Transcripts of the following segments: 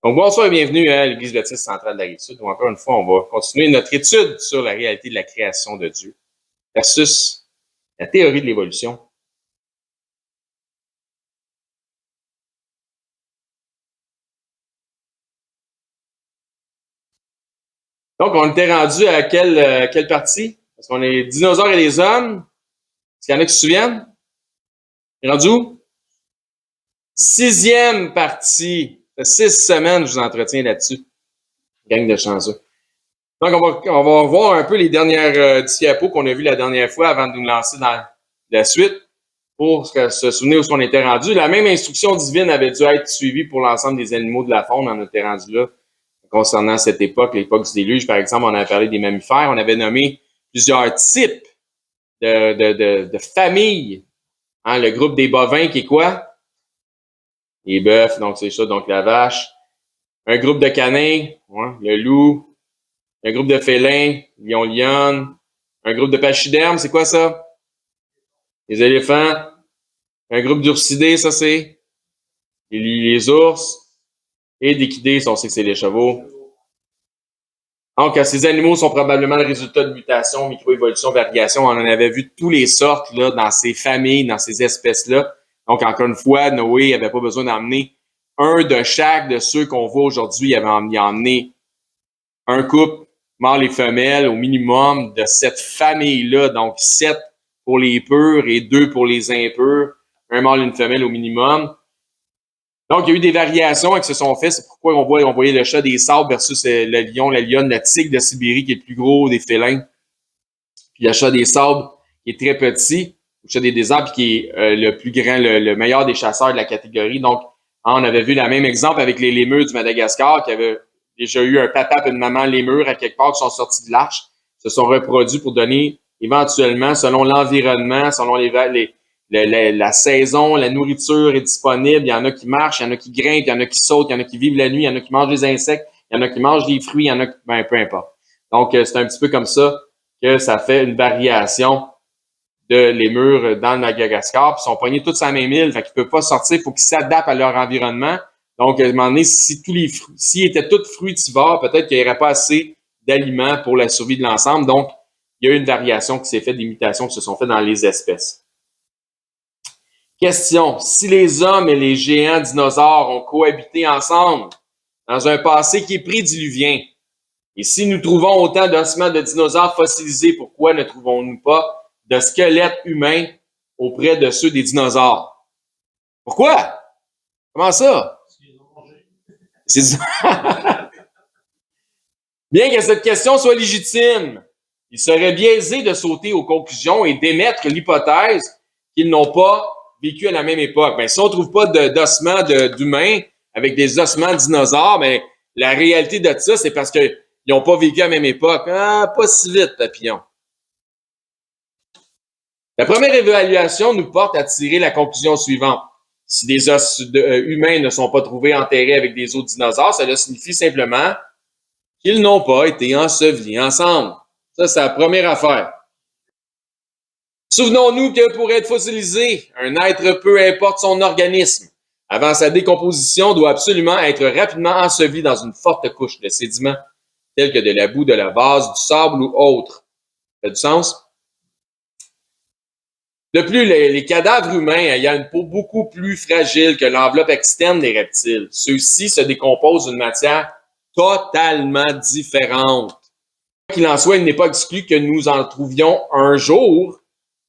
Donc, bonsoir et bienvenue à l'Église baptiste centrale de la Rive-Sud, où encore une fois, on va continuer notre étude sur la réalité de la création de Dieu versus la théorie de l'évolution. Donc, on était rendu à quelle partie? Parce qu'on est les dinosaures et les hommes. Est-ce qu'il y en a qui se souviennent? On est rendu où? 6e partie. Ça fait 6 semaines que je vous entretiens là-dessus. Gang de chanceux. Donc, on va revoir un peu les dernières diapos qu'on a vues la dernière fois avant de nous lancer dans la suite pour se souvenir où on était rendu. La même instruction divine avait dû être suivie pour l'ensemble des animaux de la faune. On était rendu là concernant cette époque, l'époque du déluge. Par exemple, on avait parlé des mammifères. On avait nommé plusieurs types de familles. Hein, le groupe des bovins qui est quoi? Les bœufs, donc c'est ça, donc la vache. Un groupe de canins, hein, le loup. Un groupe de félins, lion-lionne. Un groupe de pachydermes, c'est quoi ça? Les éléphants. Un groupe d'ursidés, ça c'est les ours. Et d'équidés, on sait que c'est les chevaux. Donc, ces animaux sont probablement le résultat de mutations, microévolutions, variations. On en avait vu de toutes les sortes là, dans ces familles, dans ces espèces-là. Donc, encore une fois, Noé n'avait pas besoin d'emmener un de chaque de ceux qu'on voit aujourd'hui. Il avait emmené un couple, mâle et femelle, au minimum de cette famille-là. Donc, 7 pour les purs et 2 pour les impurs. Un mâle et une femelle au minimum. Donc, il y a eu des variations qui se sont faites. C'est pourquoi on voyait le chat des sables versus le lion, la lionne, le tigre de Sibérie qui est le plus gros des félins. Puis le chat des sables qui est très petit, le chat des déserts qui est le plus grand, le meilleur des chasseurs de la catégorie. Donc, on avait vu le même exemple avec les lémurs du Madagascar qui avaient déjà eu un papa et une maman lémur à quelque part qui sont sortis de l'arche, se sont reproduits pour donner éventuellement, selon l'environnement, selon la saison, la nourriture est disponible. Il y en a qui marchent, il y en a qui grimpent, il y en a qui sautent, il y en a qui vivent la nuit, il y en a qui mangent des insectes, il y en a qui mangent des fruits, il y en a qui, peu importe. Donc, c'est un petit peu comme ça que ça fait une variation de lémurs dans le Madagascar. Puis ils sont pognés tous à la même île, fait qu'ils peuvent pas sortir, il faut qu'ils s'adaptent à leur environnement. Donc, à un moment donné, si s'ils étaient tous fruitivores, peut-être qu'il n'y aurait pas assez d'aliments pour la survie de l'ensemble. Donc, il y a eu une variation qui s'est faite, des mutations qui se sont faites dans les espèces. Question. Si les hommes et les géants dinosaures ont cohabité ensemble dans un passé qui est prédiluvien, et si nous trouvons autant d'ossements de dinosaures fossilisés, pourquoi ne trouvons-nous pas de squelettes humains auprès de ceux des dinosaures? Pourquoi? Comment ça? Bien que cette question soit légitime, il serait biaisé de sauter aux conclusions et d'émettre l'hypothèse qu'ils n'ont pas vécu à la même époque. Ben, si on ne trouve pas d'ossements d'humains avec des ossements de dinosaures, ben, la réalité de ça, c'est parce qu'ils n'ont pas vécu à la même époque. Ah, pas si vite, papillon. La première évaluation nous porte à tirer la conclusion suivante. Si des os humains ne sont pas trouvés enterrés avec des os de dinosaures, cela signifie simplement qu'ils n'ont pas été ensevelis ensemble. Ça, c'est la première affaire. Souvenons-nous que pour être fossilisé, un être, peu importe son organisme, avant sa décomposition, doit absolument être rapidement enseveli dans une forte couche de sédiments, tels que de la boue, de la vase, du sable ou autre. Ça a du sens? De plus, les cadavres humains ayant une peau beaucoup plus fragile que l'enveloppe externe des reptiles, ceux-ci se décomposent d'une matière totalement différente. Quoi qu'il en soit, il n'est pas exclu que nous en trouvions un jour,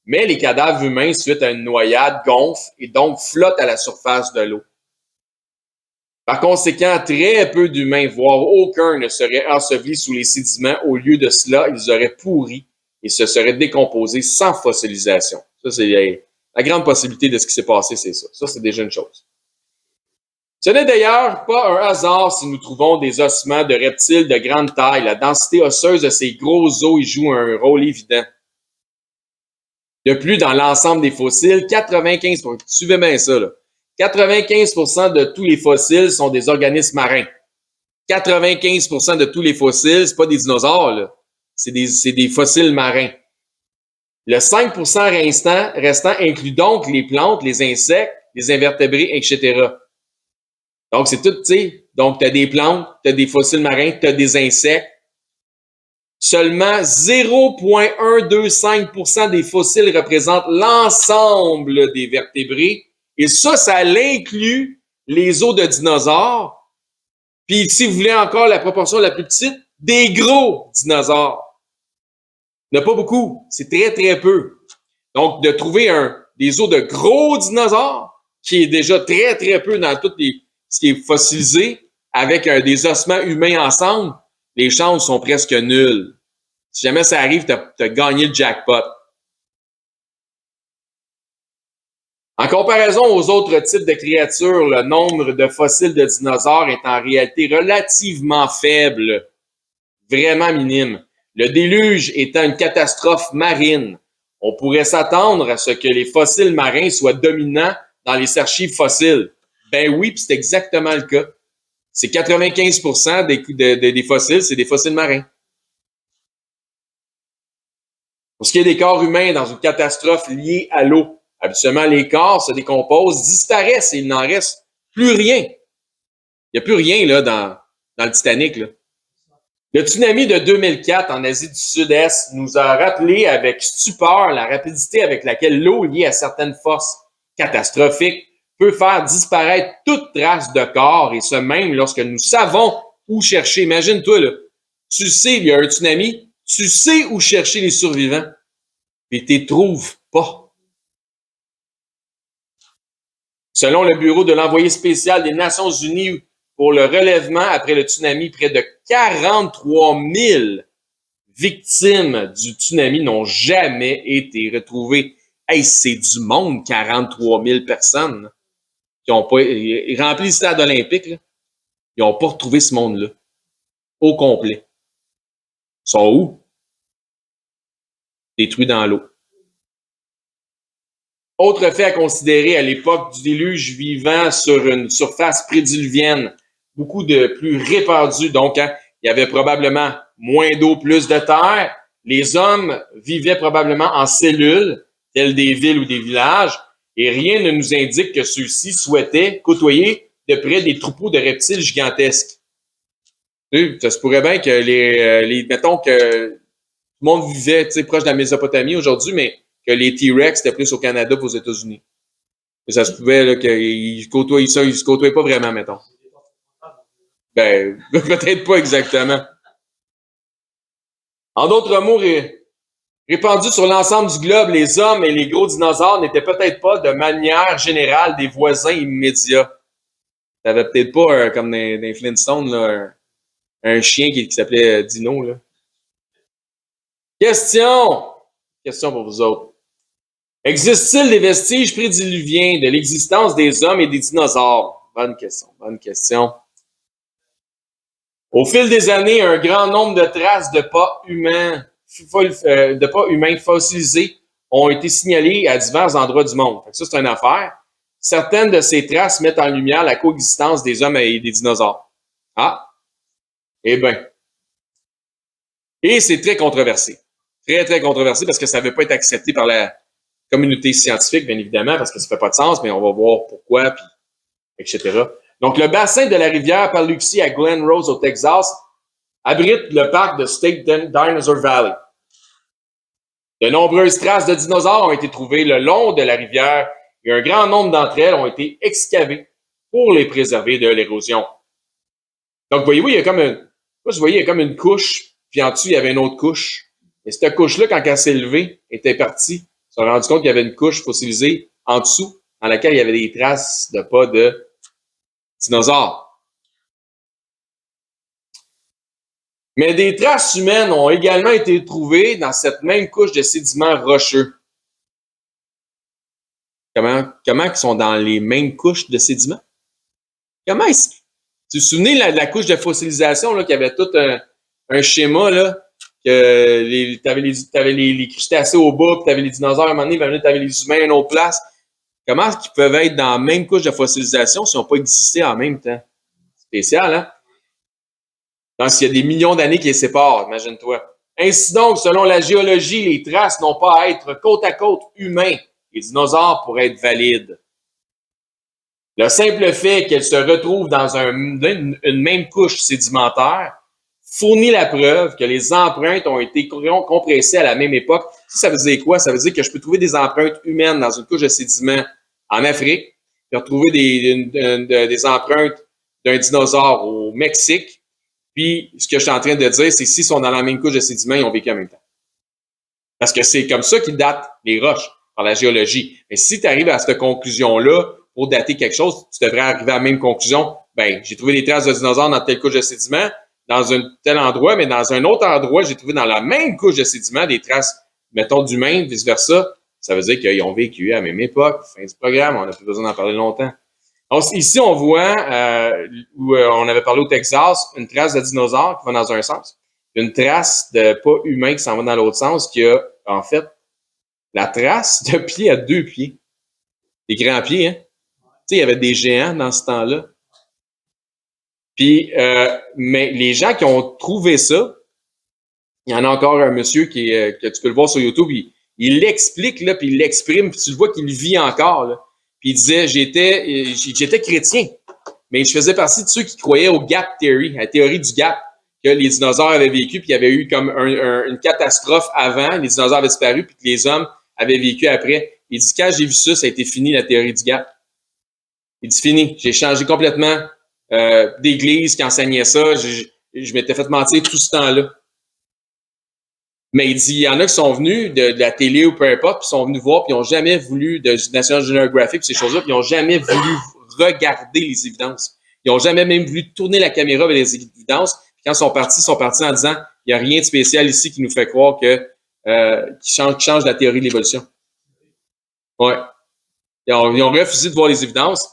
mais les cadavres humains, suite à une noyade, gonflent et donc flottent à la surface de l'eau. Par conséquent, très peu d'humains, voire aucun, ne seraient ensevelis sous les sédiments. Au lieu de cela, ils auraient pourri et se seraient décomposés sans fossilisation. Ça, c'est la grande possibilité de ce qui s'est passé, c'est ça. Ça, c'est déjà une chose. Ce n'est d'ailleurs pas un hasard si nous trouvons des ossements de reptiles de grande taille. La densité osseuse de ces gros os y joue un rôle évident. De plus, dans l'ensemble des fossiles, 95%, suivez bien ça, là, 95% de tous les fossiles sont des organismes marins. 95% de tous les fossiles, c'est pas des dinosaures, là. C'est des fossiles marins. Le 5% restant inclut donc les plantes, les insectes, les invertébrés, etc. Donc, c'est tout, tu sais. Donc, tu as des plantes, tu as des fossiles marins, tu as des insectes. Seulement 0,125% des fossiles représentent l'ensemble des vertébrés. Et ça l'inclut les os de dinosaures. Puis, si vous voulez encore la proportion la plus petite, des gros dinosaures. Il n'y en a pas beaucoup. C'est très, très peu. Donc, de trouver des os de gros dinosaures, qui est déjà très, très peu dans tout ce qui est fossilisé, avec des ossements humains ensemble, les chances sont presque nulles. Si jamais ça arrive, tu as gagné le jackpot. En comparaison aux autres types de créatures, le nombre de fossiles de dinosaures est en réalité relativement faible, vraiment minime. Le déluge étant une catastrophe marine, on pourrait s'attendre à ce que les fossiles marins soient dominants dans les archives fossiles. Ben oui, puis c'est exactement le cas. C'est 95% des fossiles, c'est des fossiles marins. Pour ce qui est des corps humains dans une catastrophe liée à l'eau, habituellement, les corps se décomposent, disparaissent et il n'en reste plus rien. Il n'y a plus rien là, dans le Titanic. Là. Le tsunami de 2004 en Asie du Sud-Est nous a rappelé avec stupeur la rapidité avec laquelle l'eau liée à certaines forces catastrophiques peut faire disparaître toute trace de corps, et ce même lorsque nous savons où chercher. Imagine-toi, là, tu sais, il y a un tsunami, tu sais où chercher les survivants, et tu les trouves pas. Selon le bureau de l'envoyé spécial des Nations Unies pour le relèvement après le tsunami, près de 43 000 victimes du tsunami n'ont jamais été retrouvées. Hey, c'est du monde, 43 000 personnes là, qui ont pas... Ils remplissent le stade olympique, là. Ils n'ont pas retrouvé ce monde-là au complet. Ils sont où? Détruits dans l'eau. Autre fait à considérer à l'époque du déluge vivant sur une surface prédiluvienne, beaucoup de plus répandue. Donc, il y avait probablement moins d'eau, plus de terre. Les hommes vivaient probablement en cellules, telles des villes ou des villages, et rien ne nous indique que ceux-ci souhaitaient côtoyer de près des troupeaux de reptiles gigantesques. Ça se pourrait bien que mettons que tout le monde vivait proche de la Mésopotamie aujourd'hui, mais que les T-Rex étaient plus au Canada qu'aux États-Unis. Et ça se pouvait là, qu'ils se côtoient pas vraiment, mettons. Ben, peut-être pas exactement. En d'autres mots, répandus sur l'ensemble du globe, les hommes et les gros dinosaures n'étaient peut-être pas de manière générale des voisins immédiats. T'avais peut-être pas, comme dans les Flintstones, là, un chien qui s'appelait Dino. Là. Question pour vous autres. Existe-t-il des vestiges prédiluviens de l'existence des hommes et des dinosaures? Bonne question. Au fil des années, un grand nombre de traces de pas humains fossilisés ont été signalées à divers endroits du monde. Ça, c'est une affaire. Certaines de ces traces mettent en lumière la coexistence des hommes et des dinosaures. Ah! Eh bien. Et c'est très controversé. Très, très controversé parce que ça ne veut pas être accepté par la communauté scientifique, bien évidemment, parce que ça ne fait pas de sens, mais on va voir pourquoi, puis, etc. Donc, le bassin de la rivière Paluxy à Glen Rose, au Texas, abrite le parc de State Dinosaur Valley. De nombreuses traces de dinosaures ont été trouvées le long de la rivière et un grand nombre d'entre elles ont été excavées pour les préserver de l'érosion. Donc, voyez-vous, il y a comme une couche, puis en dessous, il y avait une autre couche. Et cette couche-là, quand elle s'est levée, était partie. On s'est rendu compte qu'il y avait une couche fossilisée en dessous, dans laquelle il y avait des traces de pas de dinosaures. Mais des traces humaines ont également été trouvées dans cette même couche de sédiments rocheux. Comment ils sont dans les mêmes couches de sédiments? Comment est-ce que... Tu te souviens de la couche de fossilisation, là, qu'il y avait tout un schéma, là, que t'avais les crustacés au bas, puis t'avais les dinosaures à un moment donné, t'avais les humains à une autre place. Comment est-ce qu'ils peuvent être dans la même couche de fossilisation s'ils n'ont pas existé en même temps? Spécial, hein? Donc, il y a des millions d'années qui les séparent, imagine-toi. Ainsi donc, selon la géologie, les traces n'ont pas à être côte à côte humains et dinosaures pour être valides. Le simple fait qu'elles se retrouvent dans une même couche sédimentaire fournit la preuve que les empreintes ont été compressées à la même époque. Ça veut dire quoi? Ça veut dire que je peux trouver des empreintes humaines dans une couche de sédiments en Afrique, puis retrouver des empreintes d'un dinosaure au Mexique. Puis, ce que je suis en train de dire, c'est que s'ils sont dans la même couche de sédiments, ils ont vécu en même temps. Parce que c'est comme ça qu'ils datent les roches par la géologie. Mais si tu arrives à cette conclusion-là, pour dater quelque chose, tu devrais arriver à la même conclusion. Ben, j'ai trouvé des traces de dinosaures dans telle couche de sédiments, dans un tel endroit, mais dans un autre endroit, j'ai trouvé dans la même couche de sédiments des traces, mettons, d'humains, vice-versa. Ça veut dire qu'ils ont vécu à la même époque. Fin du programme, on n'a plus besoin d'en parler longtemps. Donc, ici, on voit, où on avait parlé au Texas, une trace de dinosaure qui va dans un sens, une trace de pas humain qui s'en va dans l'autre sens, qui a, en fait, la trace de pied à 2 pieds. Des grands pieds, hein? Tu sais, il y avait des géants dans ce temps-là. Puis, mais les gens qui ont trouvé ça, il y en a encore un monsieur que tu peux le voir sur YouTube, il l'explique, là, puis il l'exprime, puis tu le vois qu'il vit encore, là. Puis il disait, j'étais chrétien, mais je faisais partie de ceux qui croyaient au gap theory, à la théorie du gap, que les dinosaures avaient vécu, puis il y avait eu comme une catastrophe avant, les dinosaures avaient disparu, puis que les hommes avaient vécu après. Il dit, quand j'ai vu ça, ça a été fini, la théorie du gap. Il dit, fini, j'ai changé complètement d'église qui enseignait ça, je m'étais fait mentir tout ce temps-là. Mais il dit, il y en a qui sont venus de la télé ou peu importe, puis sont venus voir, puis ils n'ont jamais voulu de National Geographic, ces choses-là, puis ils n'ont jamais voulu regarder les évidences. Ils n'ont jamais même voulu tourner la caméra vers les évidences. Puis quand ils sont partis en disant, il n'y a rien de spécial ici qui nous fait croire que qui change la théorie de l'évolution. Ouais. Ils ont refusé de voir les évidences.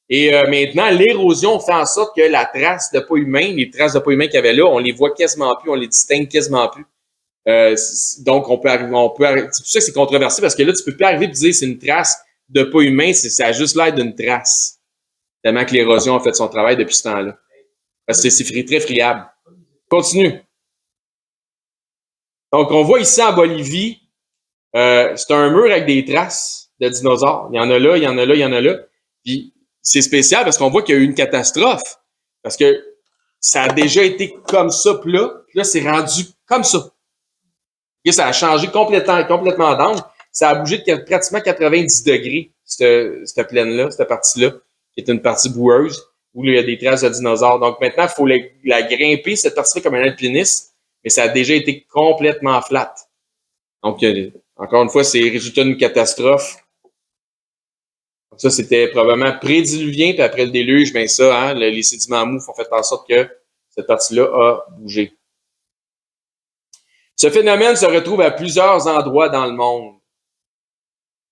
Et maintenant, l'érosion fait en sorte que la trace de pas humain, les traces de pas humain qu'il y avait là, on les voit quasiment plus, on les distingue quasiment plus. Donc, on peut arriver, c'est pour ça que c'est controversé, parce que là, tu peux plus arriver et dire c'est une trace de pas humain, ça a juste l'air d'une trace. Tellement que l'érosion a fait son travail depuis ce temps-là. Parce que c'est très friable. Continue. Donc, on voit ici en Bolivie, c'est un mur avec des traces de dinosaures. Il y en a là, il y en a là, il y en a là. Puis, c'est spécial parce qu'on voit qu'il y a eu une catastrophe. Parce que ça a déjà été comme ça, puis là, c'est rendu comme ça. Et ça a changé complètement d'angle. Ça a bougé de pratiquement 90 degrés, cette plaine-là, cette partie-là, qui est une partie boueuse, où il y a des traces de dinosaures. Donc maintenant, il faut la grimper, cette partie-là, comme un alpiniste, mais ça a déjà été complètement flat. Donc, encore une fois, c'est le résultat d'une catastrophe. Donc ça, c'était probablement prédiluvien, puis après le déluge, ben ça, hein, les sédiments mous ont fait en sorte que cette partie-là a bougé. Ce phénomène se retrouve à plusieurs endroits dans le monde.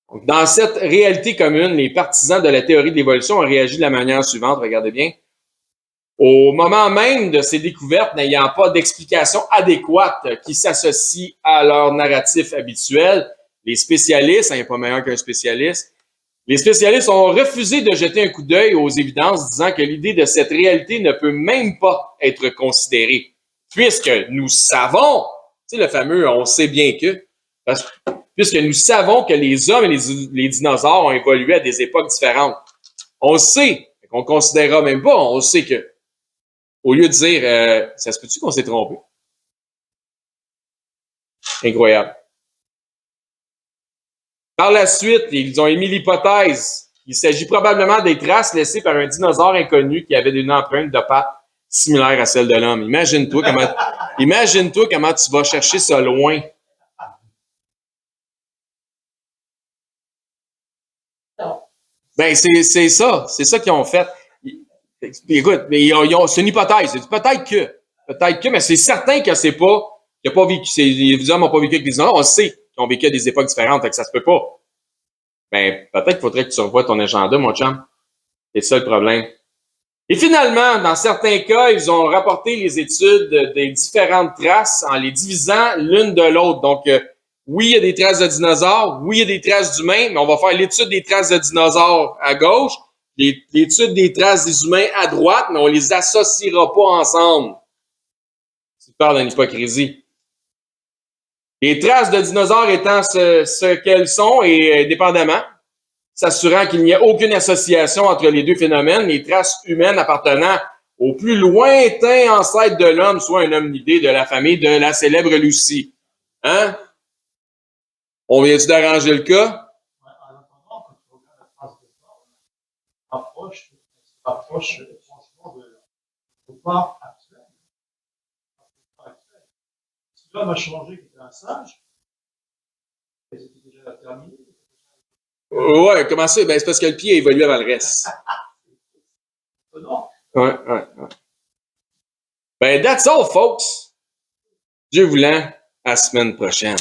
Donc, dans cette réalité commune, les partisans de la théorie de l'évolution ont réagi de la manière suivante, regardez bien. Au moment même de ces découvertes, n'ayant pas d'explication adéquate qui s'associe à leur narratif habituel, les spécialistes, il n'y a pas meilleur qu'un spécialiste, les spécialistes ont refusé de jeter un coup d'œil aux évidences, disant que l'idée de cette réalité ne peut même pas être considérée, puisque nous savons, tu sais, le fameux « on sait bien que », puisque nous savons que les hommes et les dinosaures ont évolué à des époques différentes. On sait, qu'on ne considérera même pas, on sait que, au lieu de dire ça se peut-tu qu'on s'est trompé? Incroyable. Par la suite, ils ont émis l'hypothèse. Il s'agit probablement des traces laissées par un dinosaure inconnu qui avait une empreinte de pattes similaire à celle de l'homme. Imagine-toi comment tu vas chercher ça loin. Ben, c'est ça qu'ils ont fait. Écoute, c'est une hypothèse. Peut-être que, mais c'est certain que c'est pas, qu'il n'y a pas vécu, les hommes n'ont pas vécu avec des dinosaures. On le sait qu'ils ont vécu à des époques différentes, fait que ça se peut pas. Ben, peut-être qu'il faudrait que tu revoies ton agenda, mon chum. C'est ça le problème. Et finalement, dans certains cas, ils ont rapporté les études des différentes traces en les divisant l'une de l'autre. Donc, oui, il y a des traces de dinosaures, oui, il y a des traces d'humains, mais on va faire l'étude des traces de dinosaures à gauche, l'étude des traces des humains à droite, mais on les associera pas ensemble. Tu parles d'une hypocrisie. Les traces de dinosaures étant ce qu'elles sont, et dépendamment, s'assurant qu'il n'y ait aucune association entre les deux phénomènes, les traces humaines appartenant au plus lointain ancêtre de l'homme, soit un hominidé de la famille de la célèbre Lucie. Hein? On vient-tu d'arranger le cas? En attendant, quand tu regardes la trace de ça, approche franchement de part actuel. Si l'homme a changé, qu'il était un singe, c'était déjà terminé. Ouais, comment ça? Ben, c'est parce que le pied a évolué avant le reste. Non. Ouais. Ben, that's all, folks. Dieu voulant, à la semaine prochaine.